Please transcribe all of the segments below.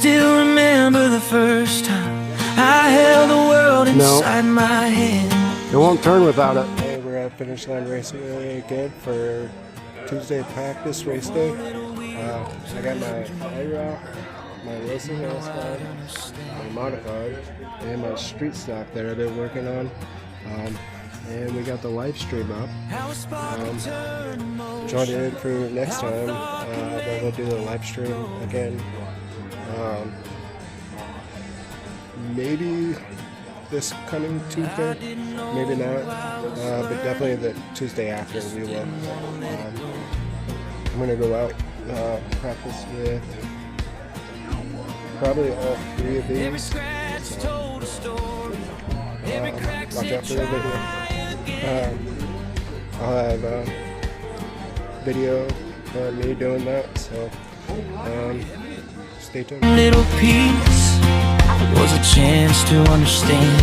still remember the first time I held the world inside my hand. It won't turn without it. Hey, we're at Finishline Raceway again for Tuesday practice race day. I got my IROC, my racing asphalt, my modified, and my street stock that I've been working on. And we got the live stream up. Join in for next time. Then we'll do the live stream again. Maybe this coming Tuesday, maybe not, but definitely the Tuesday after we will. I'm gonna go out practice with probably all three of these. So, watch out for the video. I'll have video of me doing that, so stay tuned. Little piece was a chance to understand.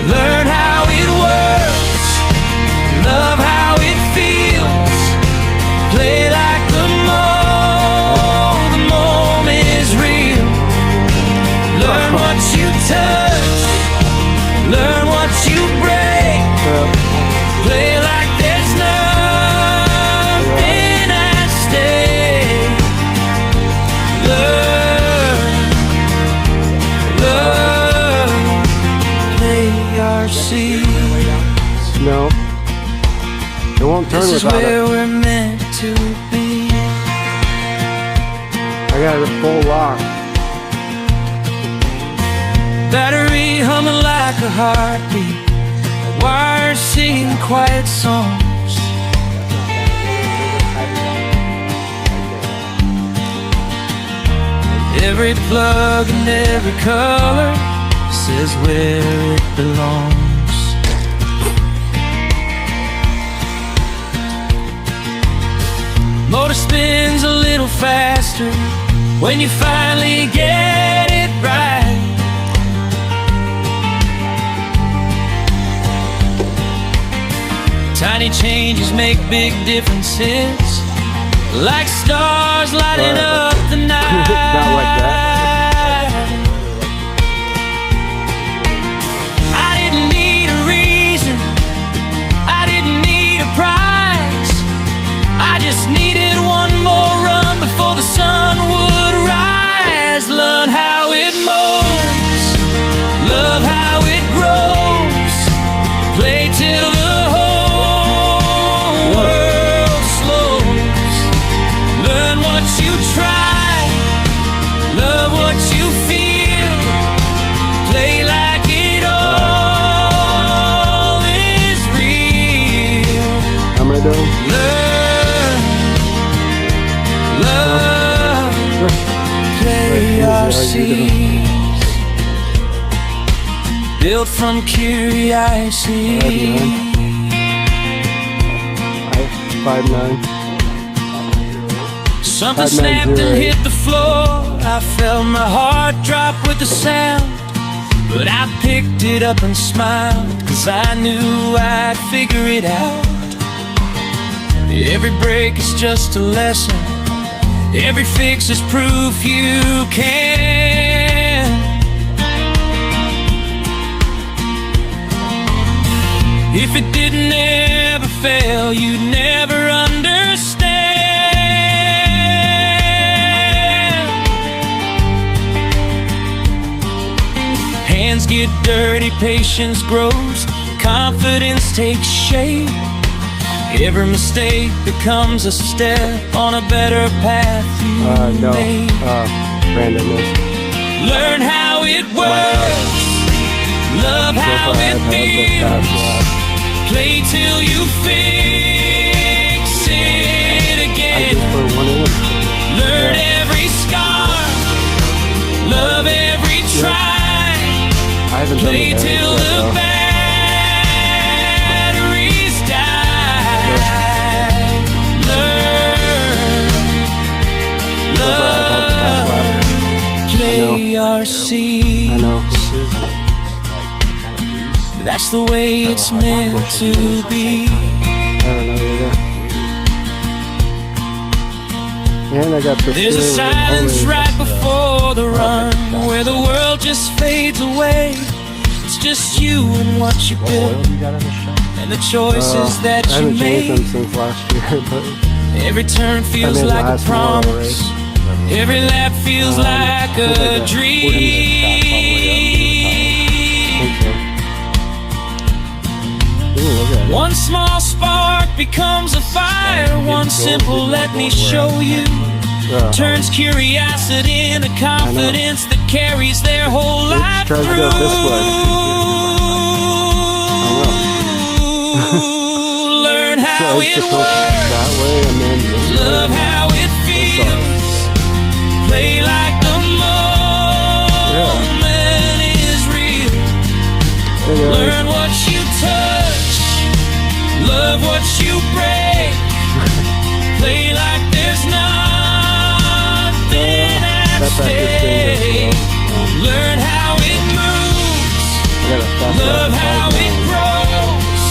Learn how it works, love how it feels, play like the moment is real. Learn what you touch, learn what you break, play like there's nothing at stake. Love, play our seeds. No, it won't turn This is without where it. we're meant to be. I got it full lock. Battery humming like a heartbeat, wires singing quiet songs. Every plug and every color says where it belongs. Motor spins a little faster when you finally get it right. Tiny changes make big differences, like stars lighting up the night. Not like that. I didn't need a reason, I didn't need a prize, I just needed one more run before the sun would rise. Learn how it moves, love how it grows, play till the built from curiosity. 5'9". Something snapped and hit the floor. I felt my heart drop with the sound, but I picked it up and smiled, 'cause I knew I'd figure it out. Every break is just a lesson, every fix is proof you can. If it didn't ever fail, you'd never understand. Hands get dirty, patience grows, confidence takes shape. Every mistake becomes a step on a better path you made. Randomness. Learn how it works, love how it feels, play till you fix it again. Learn every scar, love every try, play till the batteries die. Learn, love, play our seeds. I know. That's the way it's meant to be. I don't know either. And I got the There's a silence right before the run, where the world just fades away. It's just you and what you build, and the choices that I you haven't changed them made. since last year, but Every turn feels like a promise. Every lap feels like a dream. One small spark becomes a fire. One simple "let me show you" turns curiosity into confidence that carries their whole life tries to through. go this way. Learn how Tries it to push works. that way and then this Love way. how it feels. Play like the moment is real. Learn what you touch. Love what you break. Play like there's nothing at stake. Learn how it moves. Love how it grows.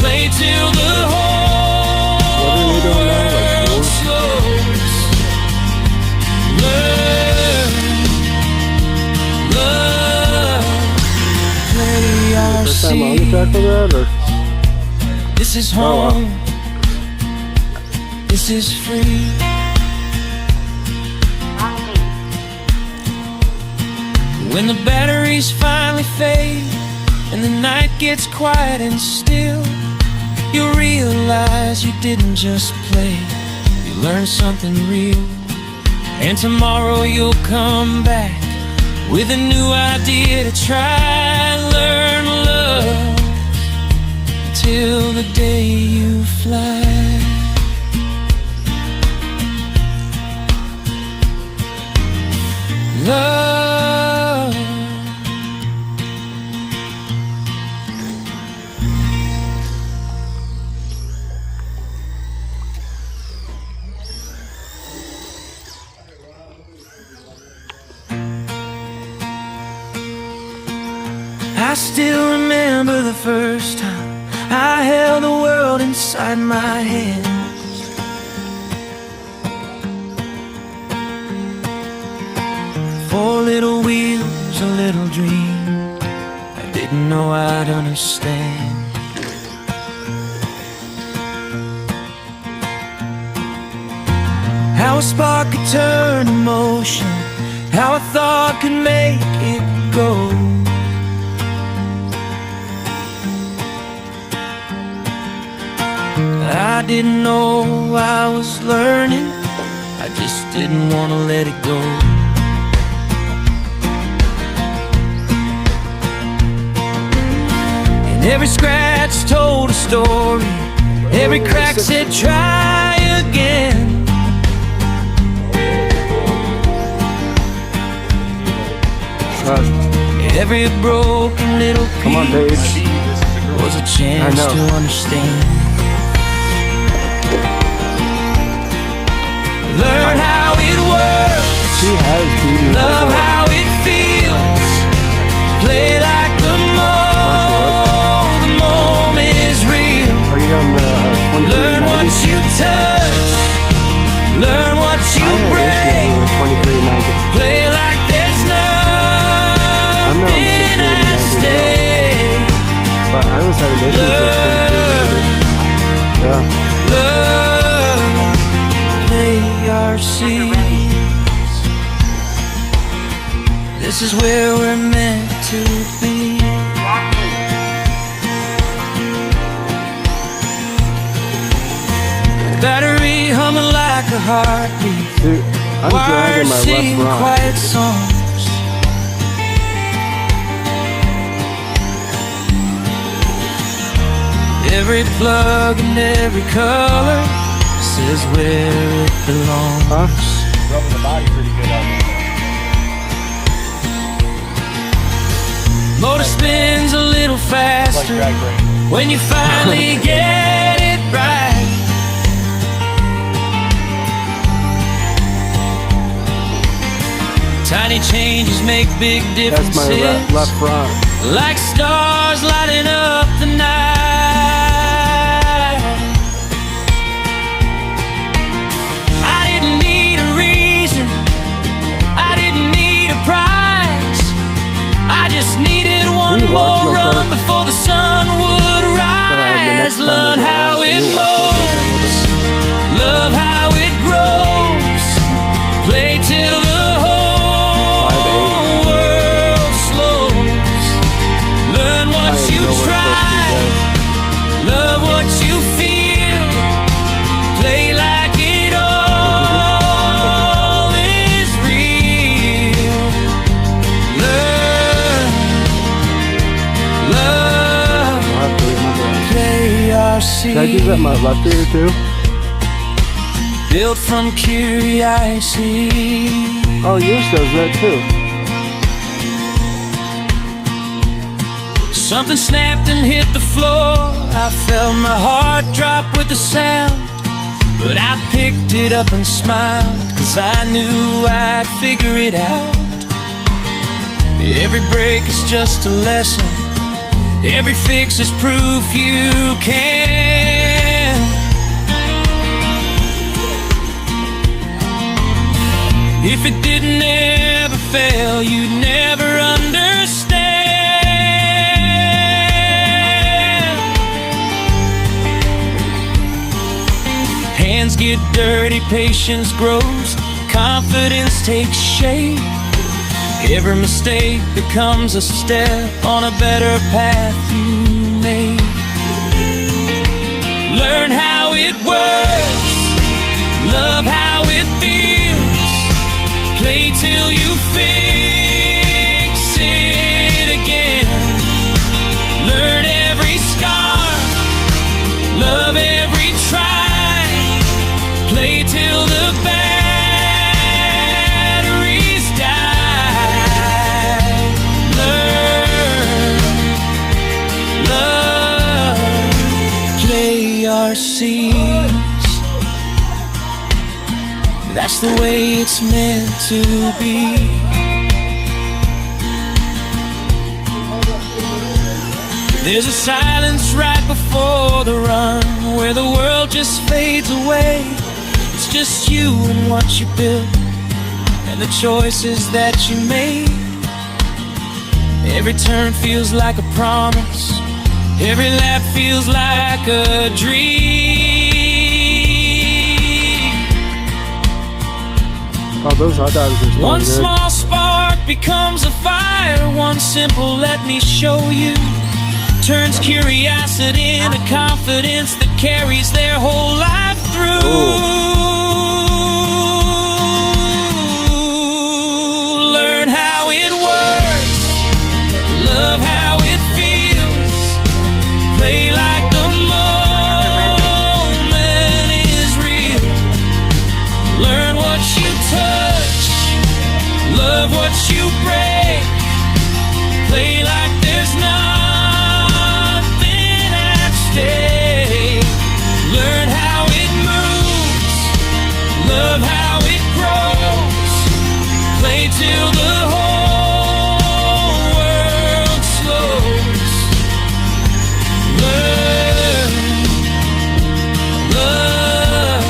Play till the whole world slows. Learn, love, play our First time on the scene. track for that, or? This is home. This is free. When the batteries finally fade and the night gets quiet and still, you realize you didn't just play, you learned something real. And tomorrow you'll come back with a new idea to try. Learn love till the day you fly. Love, I still remember the first time I held the world inside my hands. Four little wheels, a little dream I didn't know I'd understand. How a spark could turn emotion, how a thought could make it go. I didn't know I was learning, I just didn't want to let it go. And every scratch told a story, every crack said try again. Every broken little Come on, Dave. piece was a chance to understand. Learn how it works. She has beaten Love how it feels. Play like the moment is real. Are you on the 2390? Learn what you touch. Learn what you break. 2390. Play like there's nothing at stake. But I was having issues with 2390. Yeah. Love, play our seas. This is where we're meant to be. Battery humming like a heartbeat. Dude, I'm dragging Wires my sing left quiet front. songs. Every plug and every color says where it belongs. Huh? Rubbing the body pretty good out there. Motor spins a little Like faster drag brake. when you finally get it right. Tiny changes make big That's my differences, left front. like stars lighting up the night. I didn't need Can I use that in my left ear too? built from curiosity. Oh, yours does that too. Something snapped and hit the floor. I felt my heart drop with the sound, but I picked it up and smiled, 'cause I knew I'd figure it out. Every break is just a lesson, every fix is proof you can. If it didn't ever fail, you'd never understand. Hands get dirty, patience grows, confidence takes shape. Every mistake becomes a step on a better path you made. Learn how it works, love how it feels, play till you fix it again. Learn every scar, love every try, play till the batteries die. Learn, love, play our seas. That's the way it's meant to be. There's a silence right before the run, where the world just fades away. It's just you and what you built, and the choices that you made. Every turn feels like a promise, every lap feels like a dream. Oh, those hot dogs are One good. small spark becomes a fire, one simple let me show you turns curiosity into confidence that carries their whole life through. Learn how it works, love how it feels, play like the moment is real. Learn what you touch, love what you break, play like there's nothing at stake. Learn how it moves, love how it grows, play till the whole world slows. Learn, love,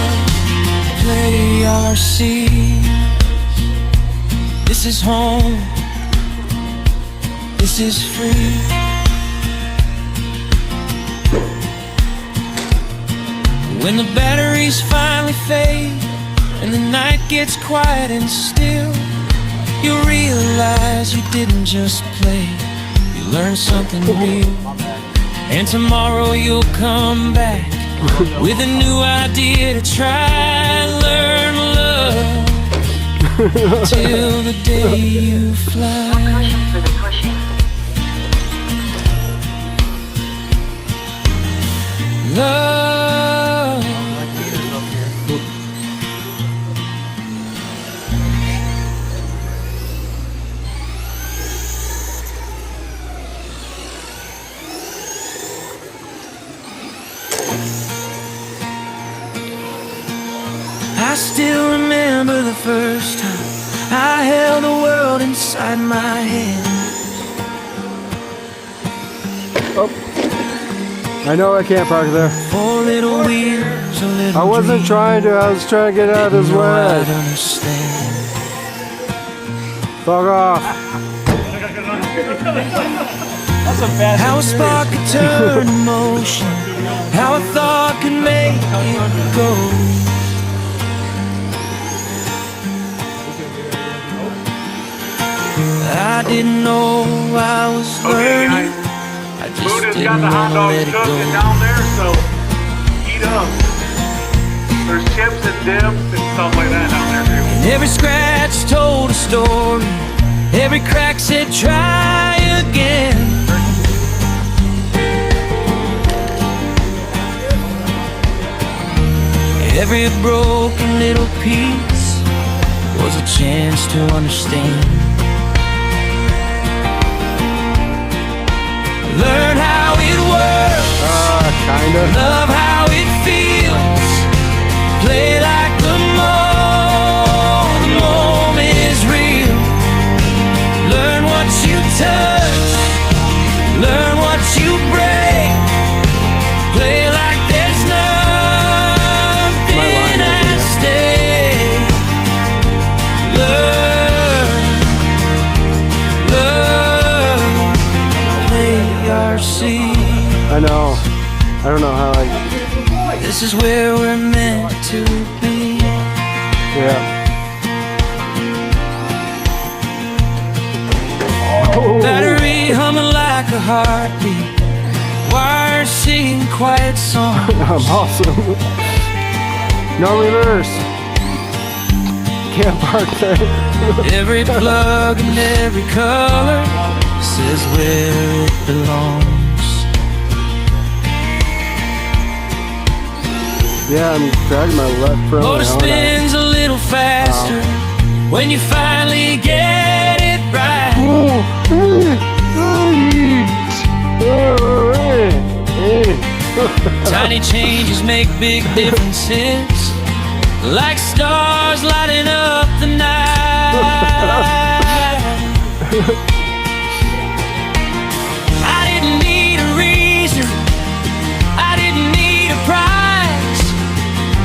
play our seas. This is home, this is free. When the batteries finally fade and the night gets quiet and still, you realize you didn't just play, you learned something real. And tomorrow you'll come back with a new idea to try and learn love till the day you fly. Love, I still remember the first time I held the world inside my hand. Oh. I know I can't park there. Four little wheels, a little I wasn't dream. trying to, I was trying to get out of his Didn't know way. I'd understand. Fuck off. That's a fast. How a spark could turn emotion, how a thought could make it go. I didn't know I was learning, I just Food has got didn't the hot want to dogs let it cooking go. down there, so eat up. There's chips and dip and stuff like that down there too. And every scratch told a story, every crack said try again. Every broken little piece was a chance to understand. Learn how it works, Kinda. love how it feels, play like the moment is real. Learn what you touch, learn what you break, play like there's nothing at stake. Learn, play RC. I know. I don't know how I. This is where we're meant to be. Yeah. Battery humming like a heartbeat, wires singing quiet songs. I'm awesome. No reverse. Can't park there. Every plug and every color says where it belongs. Yeah, I'm dragging my left front. Motor spins a little faster when you finally get it right. Tiny changes make big differences, like stars lighting up the night. I didn't need a reason, I didn't need a prize,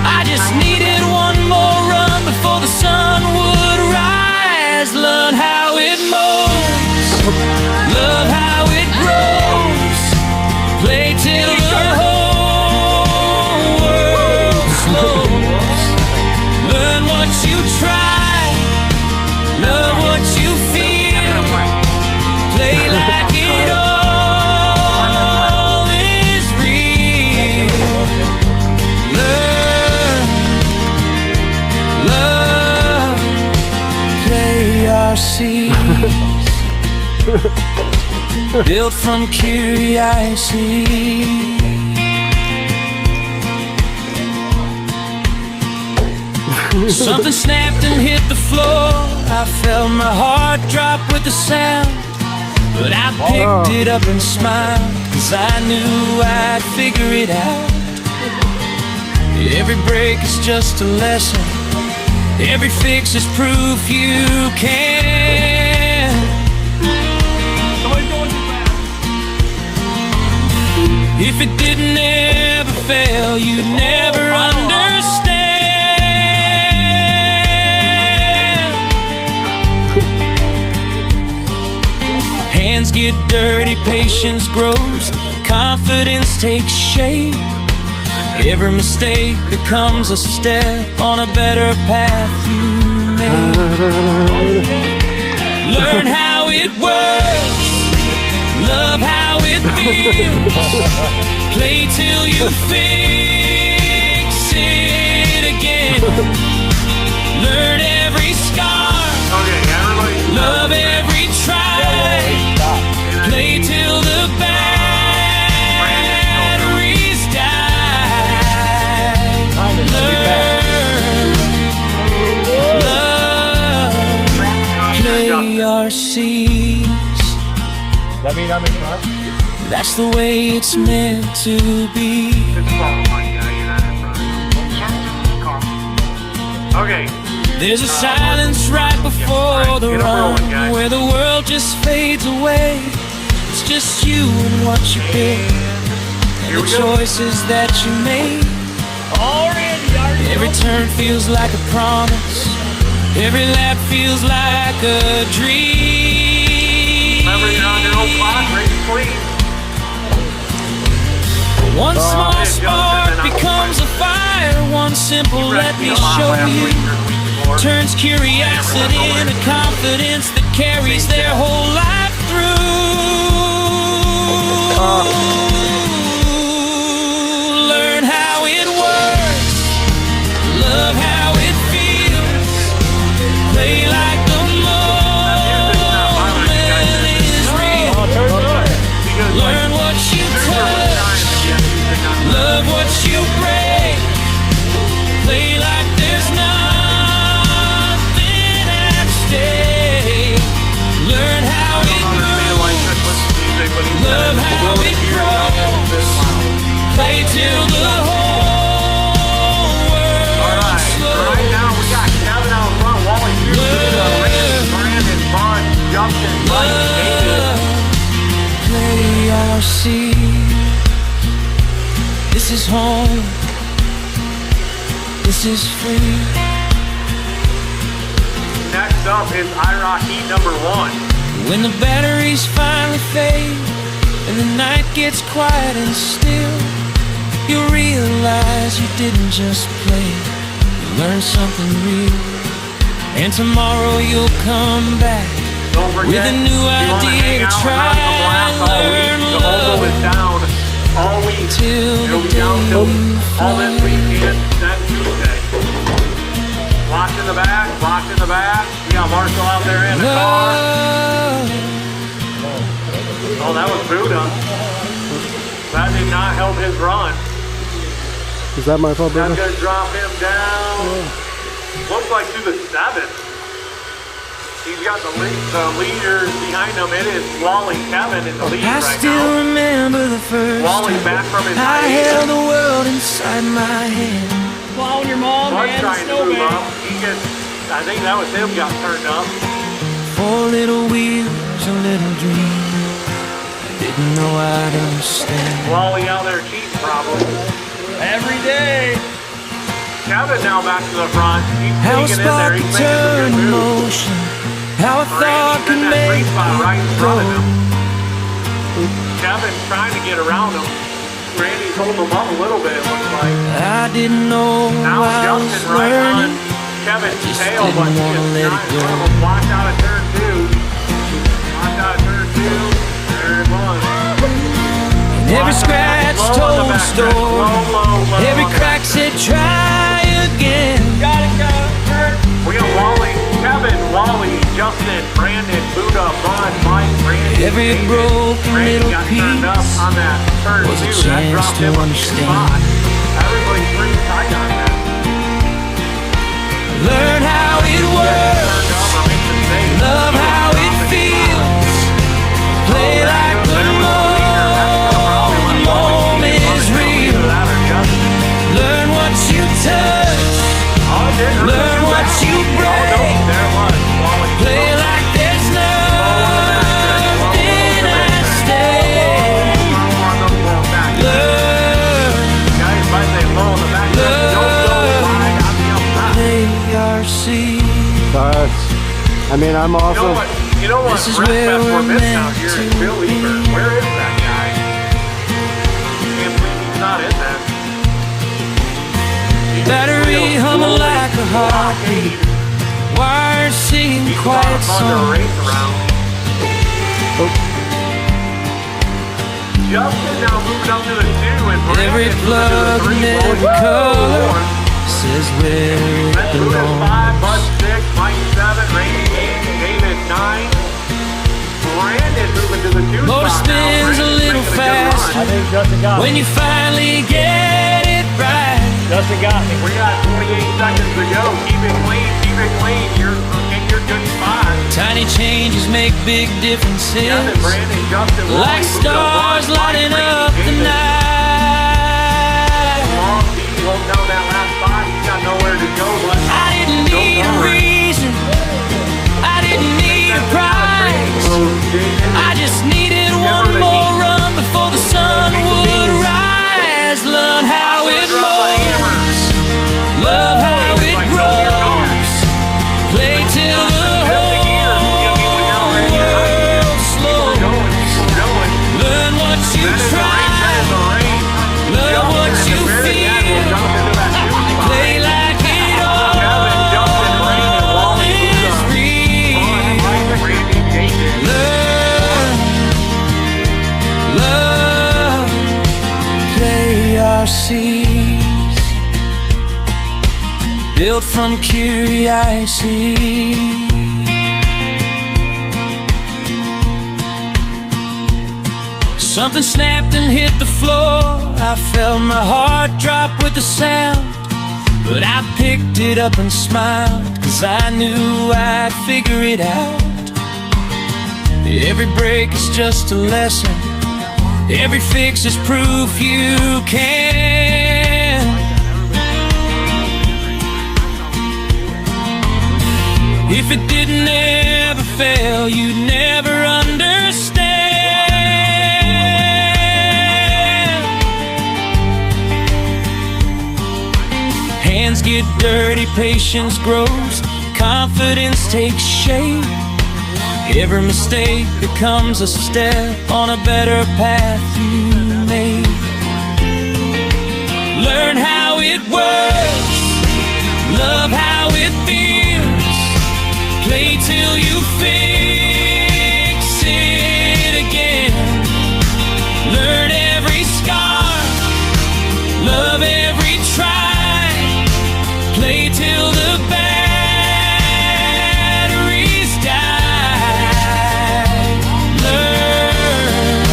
I just needed one more run before the sun would rise. Learn how it moves, love how it grows, play till the whole world slows. Learn what you try, love what you feel, play like it all is real. Learn, love, play RC. Built from curiosity. Something snapped and hit the floor. I felt my heart drop with the sound, but I picked it up and smiled, 'cause I knew I'd figure it out. Every break is just a lesson, every fix is proof you can. If it didn't ever fail, you'd never understand. Hands get dirty, patience grows, confidence takes shape. Every mistake becomes a step on a better path you made. Learn how it works, love how it feels, play till you fix it again. Learn every scar, Okay, everybody. love every try, play till the batteries die. Learn, love, play RCs. That mean I'm in front? That's the way it's meant to be. Okay. There's a silence right before the run, where the world just fades away. It's just you and what you pick, and the choices that you make. Every turn feels like a promise, every lap feels like a dream. Remember, you're on your own clock, race clean. One small spark becomes a fire, one simple let me show you turns curiosity into confidence that carries their whole life through. Learn how it works, love how it feels, play like the moment is real. Learn what you touch, love what you break, play Love how it grows. Play till the whole world slows. Right now we got Kevin out front, Wally Brandon, Bud, Justin, Mike, David. Play RC. This is home. This is free. Next up is IROC Heat number 1. When the batteries finally fade and the night gets quiet and still, you realize you didn't just play, you learned something real. And tomorrow you'll come back Don't forget, with a new idea to try and learn the Oval is love down all week. till It'll the be down day till you all this find weekend, then Tuesday. Locked in the back, locked in the back. We got Marshall out there in the car. love. Oh, that was Buddha. That did not help his run. Is that my fault, That's brother? going to drop him down. Looks like to the 7th. He's got the leaders behind him. It is Wally Kevin in the lead I right still now. remember the first Wally time back from his I held hiatus. the world inside my hand. Following your mom, Bud's man. trying to move Snowbank. up. He gets, I think that was him got turned up. 4 little wheels, a little dream. I didn't know I'd understand. Wally out there cheating probably. Every day. Kevin now back to the front. He's How a sneaking in there. spark He's could making some turn good in moves. motion. How a thought Randy's could in that make green spot right in it front of him. go. Kevin's trying to get around him. Randy's holding him up a little bit, it looks like. I didn't know Now I was Justin right on learning. Kevin's just tail, didn't but he wanna is let not it in go. front of him. Watch out of turn 2. Watch out of turn 2. There it was. Every scratch Low on told the a back stretch. story. Low Every on the crack said try again. Got it, Kurt. We got Wally, Kevin, Wally, Justin, Brandon, Buddha, Bud, Mike, Randy. Every David. broken Randy little got turned up piece on that turn was a 2. That chance dropped to him a understand. spot. Everybody's pretty tight on that. Learn how it works. Turned up or makes a mistake. Love how it feels. Play like the moment is real. Learn what you touch. Learn what you break. Play like there's nothing at stake. Learn, play RC. I mean, I'm also. You know what? This is Rec where Fest we're we're missing out meant here to is Bill Eber. be. Where is that guy? Can't believe he's not in that. Battery humming like a heartbeat. Wires singing He's a lot quiet of fun to songs. race around. Justin now moving up to the 2 and Every Brandon plug moving and to the 3. every color Four. says where it Let's move to 5, belongs. Bud 6, Mike 7, Randy 8, David 9. Brandon moving to the 2 Motor spot now. spins a Brandon's little making a good faster. I run. think Justin got When me. you finally get it right, Justin got me. We got 28 seconds to go. Keep it clean, keep it clean. You're in your good spot. tiny changes make big differences. Kevin, Brandon, Justin, Like Wally, stars Buddha, Bud, lighting Mike, up the Randy, David. night. Long D holding down that last spot. He's got nowhere to go. But I didn't need a reason. I didn't need a prize. I just needed one more run before the sun would rise. Learn how it moves. Love how it grows. Play till the whole world slows. Learn what you try. Love what you feel. Play like it all is real. Learn, love, play RCs. Built from curiosity. Something snapped and hit the floor. I felt my heart drop with the sound. But I picked it up and smiled, 'cause I knew I'd figure it out. Every break is just a lesson. Every fix is proof you can. If it didn't ever fail, you'd never understand. Hands get dirty, patience grows, confidence takes shape. Every mistake becomes a step on a better path you made. Learn how it works, love how it feels, play till you fix it again. Learn every scar, love every try, play till the batteries die. Learn,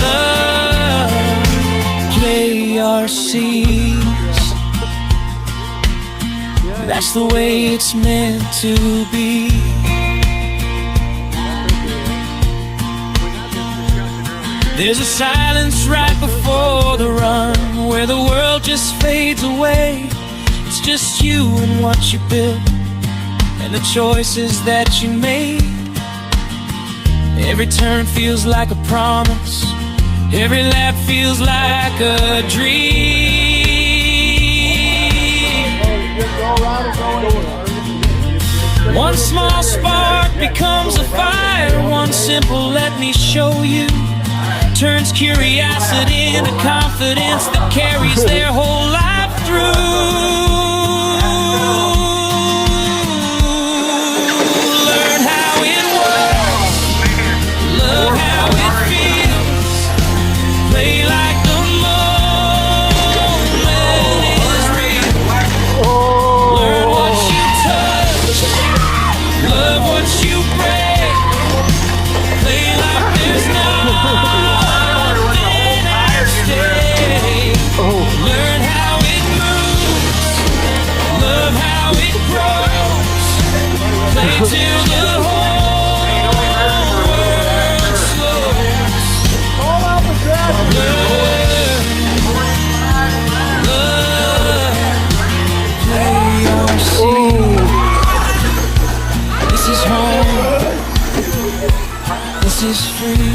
love, play our seas. That's the way it's meant to be. There's a silence right before the run, where the world just fades away. It's just you and what you built, and the choices that you made. Every turn feels like a promise, every lap feels like a dream. One small spark becomes a fire, one simple let me show you turns curiosity into confidence that carries their whole life through. Learn how it works, love how it feels, play like the moment is real. Learn what you touch, love what you break, play like there's nothing at stake. Learn how it moves, love how it grows, play till the whole world slows. Learn, love, play your scene. This is home, this is free.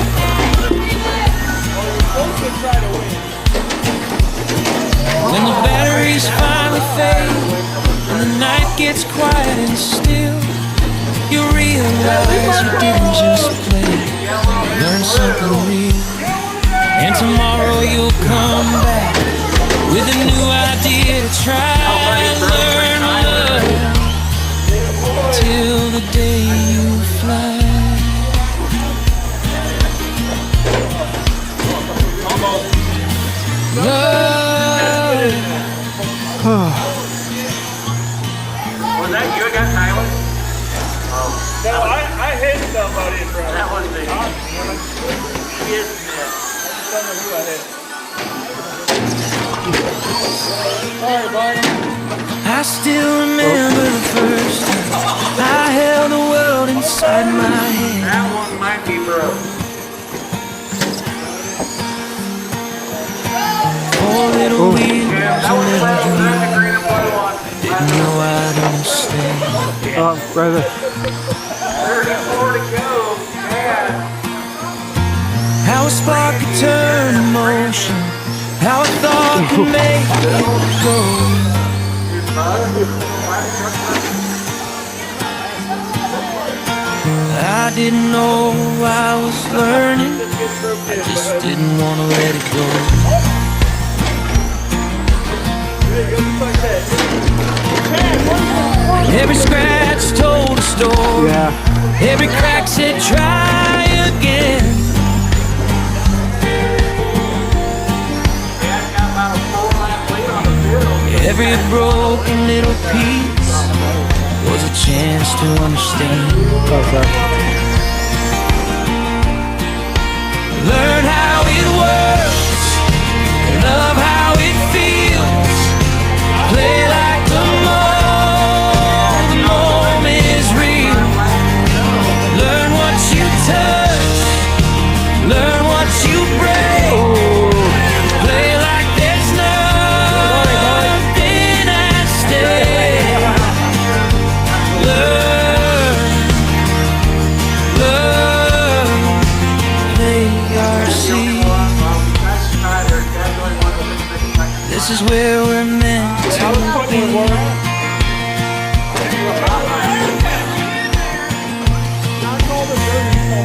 When the batteries finally fade and the night gets quiet and still, you realize you didn't just play, you learned something real. And tomorrow you'll come back with a new idea to try. Learn love till the day you fly. Love. Was that you got Tyler? No, I hit somebody, bro. That was me. Yes, I don't know who I hit. Sorry, buddy. I still remember the first time I held the world inside my hand. that one might be broke. Four little wheels, Yeah, a that was little broke. dream. That's the green and blue one. Didn't know I'd understand Right there. 34 to go. Man. how a spark could turn emotion, how a thought can make it go. I didn't know I was learning, I just didn't want to let it go. Every scratch told a story, every crack said try again. Every broken little piece was a chance to understand. Learn how it works, love how it feels, play like the moment is real. Learn what you touch, learn what you This is where we're meant to be.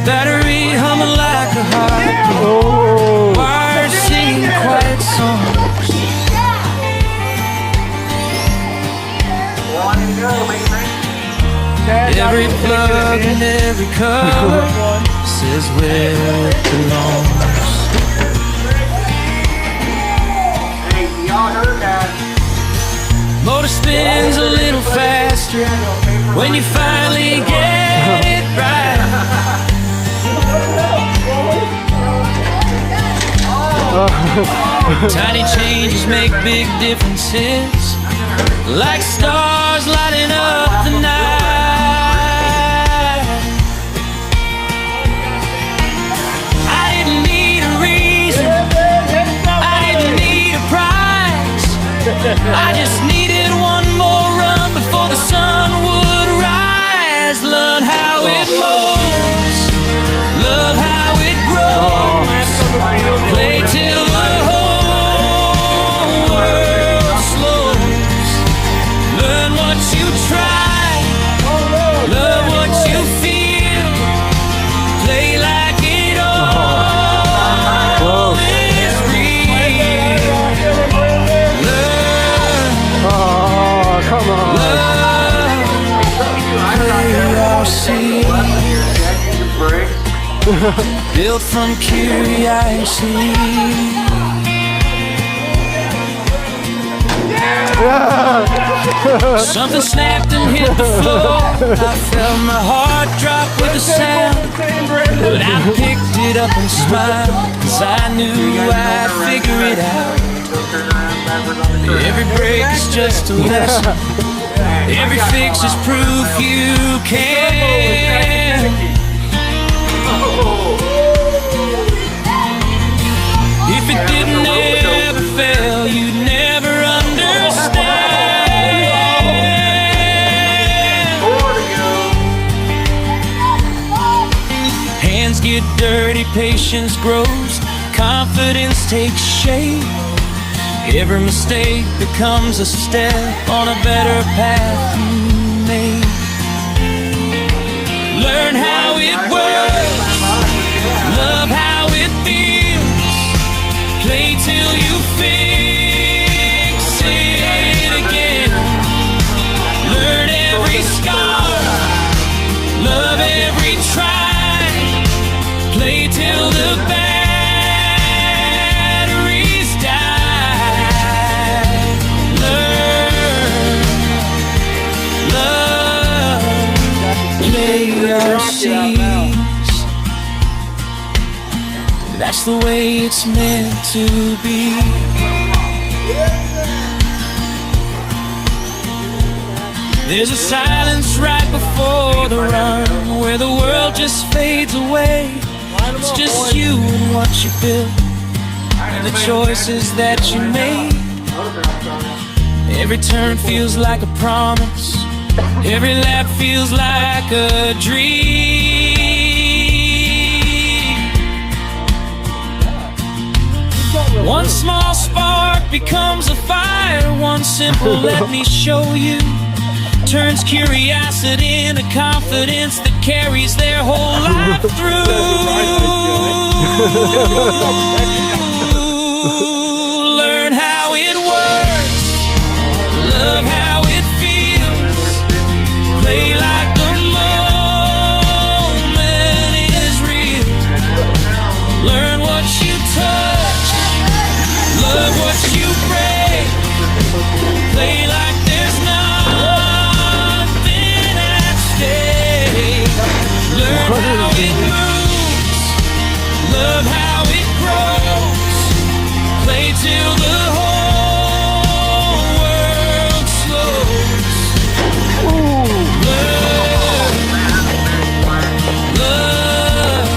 Battery humming like a heartbeat. Wires singing quiet songs. Every plug and every cover says where it belongs. Motor spins a little faster when you finally get it right. Tiny changes make big differences, like stars lighting up the night. I didn't need a reason, I didn't need a prize. I just needed one more run before the sun would rise. Love how it moves, love how it grows. Play till the whole world slows. Learn what you try, love what you feel. Play like it all is real. Learn, Oh, come on. built from curiosity. Something snapped and hit the floor. I felt my heart drop with the sound, but I picked it up and smiled, 'cause I knew I'd figure it out. Every break is just a lesson, every fix is proof you can. If it didn't ever fail, you'd never understand. Hands get dirty, patience grows, confidence takes shape. Every mistake becomes a step on a better path you made. Learn how it works, love how it feels. Play till you fix it again. Learn every scar, love every try. Play till the batteries die. Learn, love, play your seas. That's the way it's meant to be. There's a silence right before the run, where the world just fades away. It's just you and what you built, and the choices that you made. Every turn feels like a promise, every lap feels like a dream. One small spark becomes a fire, one simple let me show you turns curiosity into confidence that carries their whole life through. Learn how it works, love how it feels. Play like the moment is real. Learn what you touch, love what you break. Play like there's nothing at stake. Learn how it moves, love how it grows. Play till the whole world slows. Love,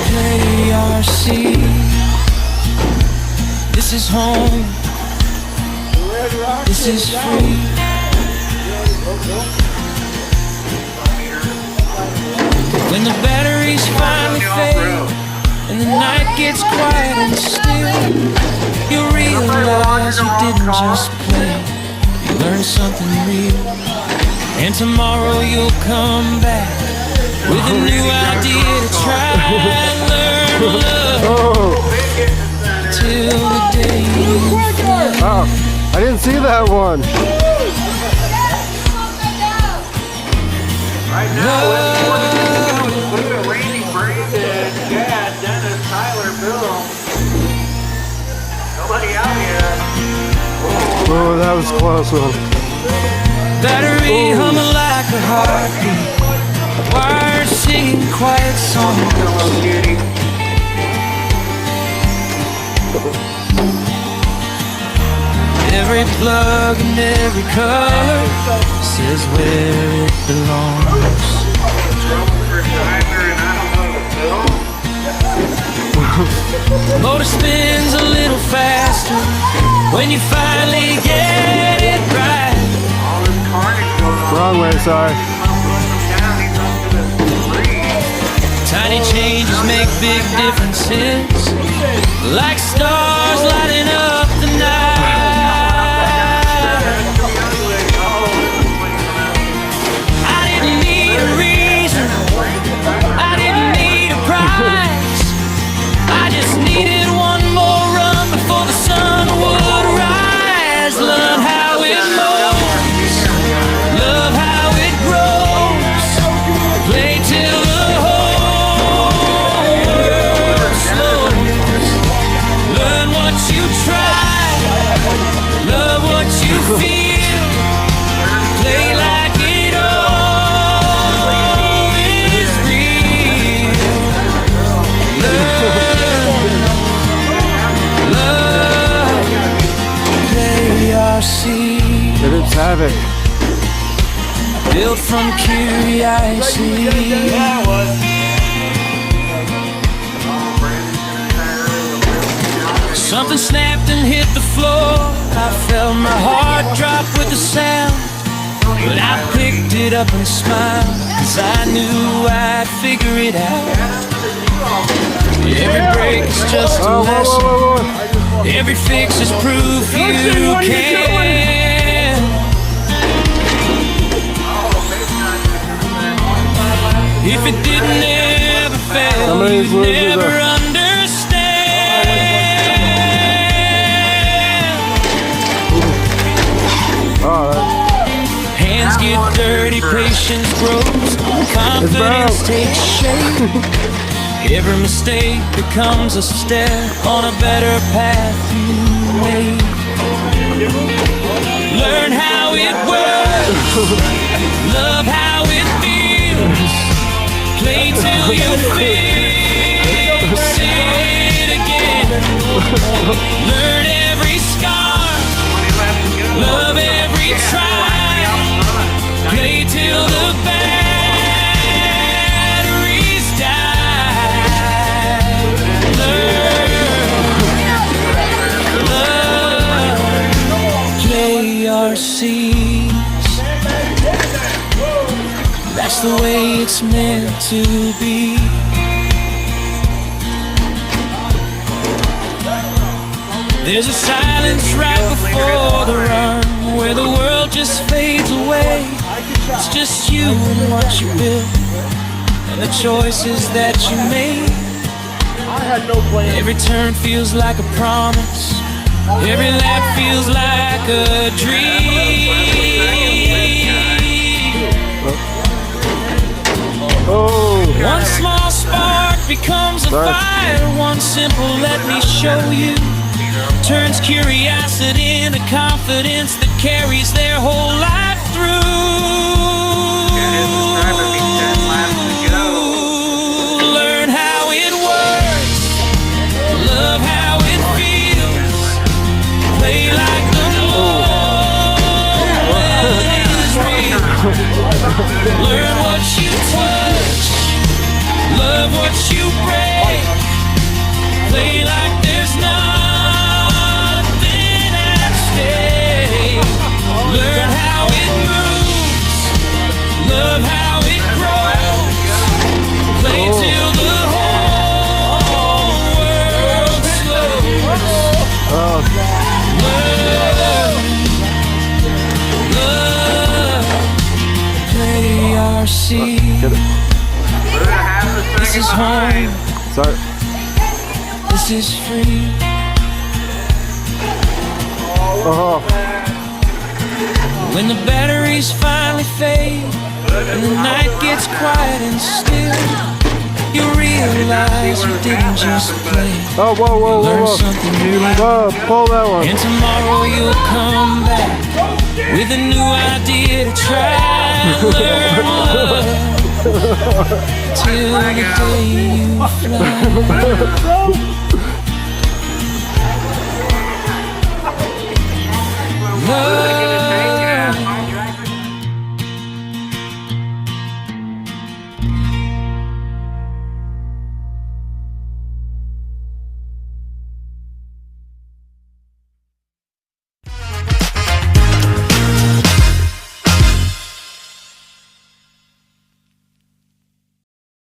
KRC. This is home, this is free. When the batteries finally fade and the night gets quiet and still, you realize you didn't just play. You learned something real, and tomorrow you'll come back with a new idea to try and learn love till the day you find. Oh, I didn't see that one. Right now, look at Randy, Brandon, Chad, Dennis, Tyler, Bill. Nobody out yet. Oh, that was a close one. Battery humming like a heartbeat, wires singing quiet songs. Every plug and every color says where it belongs. Motor spins a little faster when you finally get it right. Wrong way, sorry. Tiny changes make big differences, like stars lighting up the night. I didn't need a reason, I didn't need a prize. I just needed one more run before the sun would rise. Learn how it moves, love how it grows, play till the whole world slows. Learn what you try, love what you feel, play like it all is real. Love, play our seed, It is havoc. built from curiosity. Something snapped and hit the floor. I felt my heart drop with the sound, but I picked it up and smiled, 'cause I knew I'd figure it out. Every break is just a lesson, every fix is proof you can. If it didn't ever fail, you'd never understand. Hands get dirty, patience grows, confidence takes shape. Every mistake becomes a step on a better path you made. Learn how it works, love how it feels, play till you fix it again. Learn every scar, love every try, play till the batteries die. Learn, love, play our seeds. That's the way it's meant to be. There's a silence right before the run, where the world just fades away. It's just you and what you built, and the choices that you made. Every turn feels like a promise, every lap feels like a dream. One small spark becomes a fire, one simple let me show you turns curiosity into confidence that carries their whole life through. Learn how it works, love how it feels, play like the moment is real. Learn what you touch, love what you break, play like there's nothing at stake. Learn how it moves, love how is home. Sorry. This is free. Oh. When the batteries finally fade and the night gets quiet and still, you realize you didn't just play. Oh, whoa, whoa, whoa, Learn whoa. something new. Whoa, pull that one. And tomorrow you'll come back with a new idea to try and learn love till the day you fly.